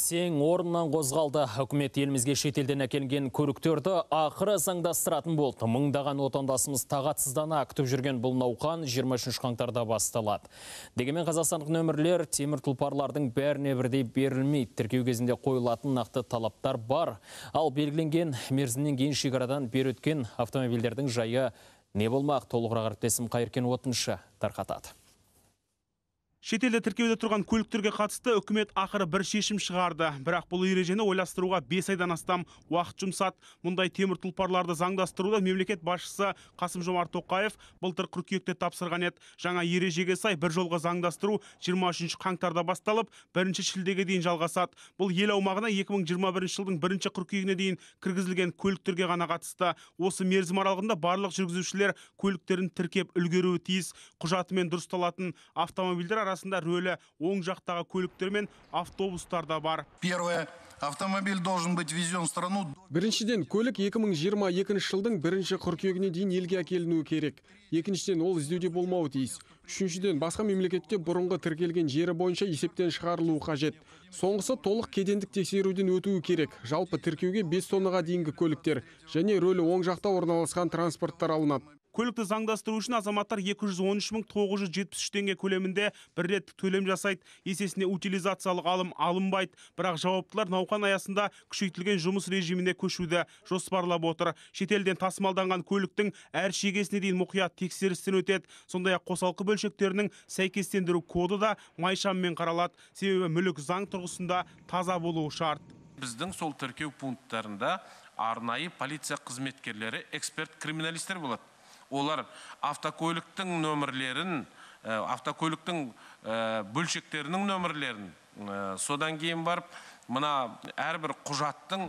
Бәсең орнынан қозғалды. Үкімет елімізге шетелден әкелген көліктерді ақыры заңдастыратын болды. Мыңдаған отандасымыз тағатсыздана күтіп жүрген бұл науқан 23 қаңтарда басталады. Дегенмен қазақстандық нөмірлер темір тұлпарлардың бәріне бірдей берілмейді. Тіркеу кезінде қойылатын нақты талаптар бар. Ал белгіленген мерзімнен кейін шекарадан бері өткен автомобильдердің жайы не болмақ? Толығырақ әріптесім Қайыркен Отыншы тарқатады. Шетелде тіркеуде тұрған көліктерге қатысты үкімет ақыры бір шешім шығарды. Бірақ бұл ережені ойластыруға 5 айдан астам уақыт жұмсады. Мұндай темір тұлпарларды заңдастыруды мемлекет басшысы Қасым-Жомарт Тоқаев былтыр қыркүйекте тапсырған еді. Жаңа ережеге сай бір жолға заңдастыру 23 қаңтарда басталып, 1 шілдеге дейін жалғасады. Бұл ел аумағына 2021 жылдың 1 қыркүйегіне дейін кіргізілген көліктерге ғана қатысты. Осы мерзім аралығында барлық жүргізушілер көліктерін тіркеп үлгеруі тиіс. Құжатымен дұрысталатын автомобильдер арасында рөлі оң жақтағы көліктер мен автобустарда бар. Первое. Автомобиль должен быть ввезен в страну. Біріншіден, көлік 2022 жылдың 1 қыркүйегіне дейін елге әкелінуі керек. Екіншіден, ол іздеуде болмауы тиіс. Үшіншіден, басқа мемлекетте бұрынғы тіркелген жері бойынша есептен шығарылуы қажет. Соңғысы толық кедендік тексеруден өтуі керек. Жалпы тіркеуге 5 тоннаға дейінгі көліктер және рөлі оң жақта орналасқан транспорттар алынады. Көлікті заңдастыру үшін азаматтар 213.973 теңге көлемінде бір рет төлем жасайды. Есесіне утилизациялық алым алынбайды. Бірақ жауаптылар науқан аясында күшейтілген жұмыс режиміне көшуді жоспарлап отыр. Шетелден тасымалданған көліктің әр шегесіне дейін мұқият тексерістен өтеді. Сондай-ақ қосалқы бөлшектерінің сәйкестендіру коды да майшаммен қаралады. Себебі мүлік заң тұрғысында таза болуы шарт. Біздің сол тіркеу пункттарында арнайы полиция қызметкерлері, эксперт-криминалистер болады. Олар автокөліктің нөмірлерін, автокөліктің бөлшектерінің нөмірлерін, содан кейін барып, мына әрбір құжаттың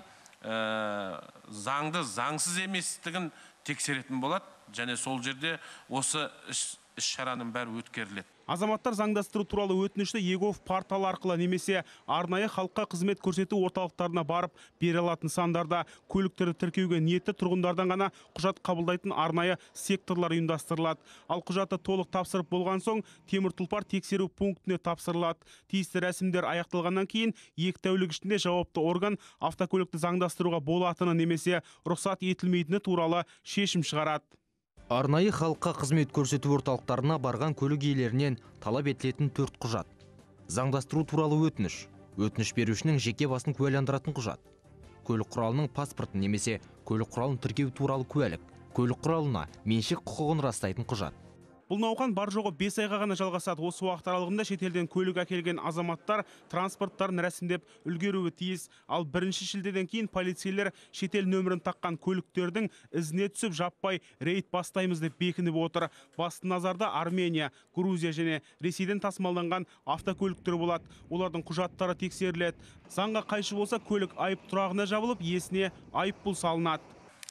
заңды, заңсыз еместігін тексеретін болады. Және сол жерде осы іс-шараның бәрі өткеріледі. Азаматтар заңдастыру туралы өтінішті егов порталы арқылы немесе арнайы халыққа қызмет көрсету орталықтарына барып бере алатын сандарда. Көліктерді тіркеуге ниетті тұрғындардан ғана құжат қабылдайтын арнайы секторлар ұйымдастырылады. Ал құжатты толық тапсырып болған соң темір тұлпар тексеру пунктіне тапсырылады. Тиісті рәсімдер аяқталғаннан кейін 2 тәулік ішінде жауапты орган автокөлікті заңдастыруға болатыны немесе рұқсат етілмейтіні туралы шешім шығарады. Арнайы халыққа қызмет көрсету орталықтарына барған көлік иелерінен талап етілетін 4 құжат. Заңдастыру туралы өтініш, өтініш берушінің жеке басын куәландыратын құжат, көлік құралының паспортын немесе көлік құралын тіркеу туралы куәлік, көлік құралына меншік құқығын растайтын құжат. Бұл науқан бар жоғы 5 айға ғана жалғасады. Осы уақыт аралығында шетелден көлік әкелген азаматтар транспорттарын рәсімдеп үлгеруі тиіс. Ал 1 шілдеден кейін полицейлер шетел нөмірін таққан көліктердің ізіне түсіп жаппай рейд бастаймыз деп бекініп отыр. Басты назарда Армения, Грузия және Ресейден тасымалданған автокөліктер болады. Олардың құжаттары тексеріледі. Заңға қайшы болса көлік айып тұрағына жабылып, иесіне айыппұл салынады.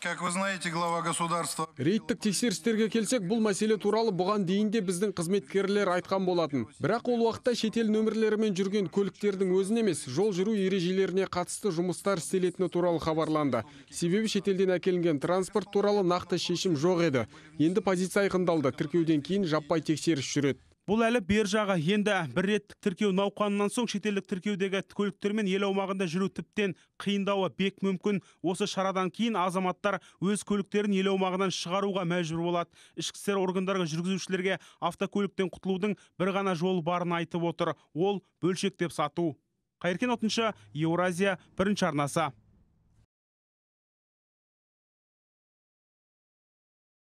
Как вы знаете, глава государства. Рейдтік тексерістерге келсек, бұл мәселе туралы бұған дейін де біздің қызметкерлер айтқан болатын. Бірақ ол уақытта шетел нөмірлерімен жүрген көліктердің өзін емес, жол жүру ережелеріне қатысты жұмыстар істелетіні туралы хабарланды. Себебі шетелден әкелінген транспорт туралы нақты шешім жоқ еді. Енді позиция айқындалды. Тіркеуден кейін жаппай тексеріс жүреді. Бұл әлі бер жағы. Енді бір реттік тіркеу науқанынан соң шетелдік тіркеудегі көліктермен ел аумағында жүру тіптен қиындауы бек мүмкін. Осы шарадан кейін азаматтар өз көліктерін ел аумағынан шығаруға мәжбүр болады. Ішкі істер органдары жүргізушілерге автокөліктен құтылудың бір ғана жолы барын айтып отыр. Ол бөлшектеп сату. Қайыркен Отыншы, Еуразия, 1 арнасы.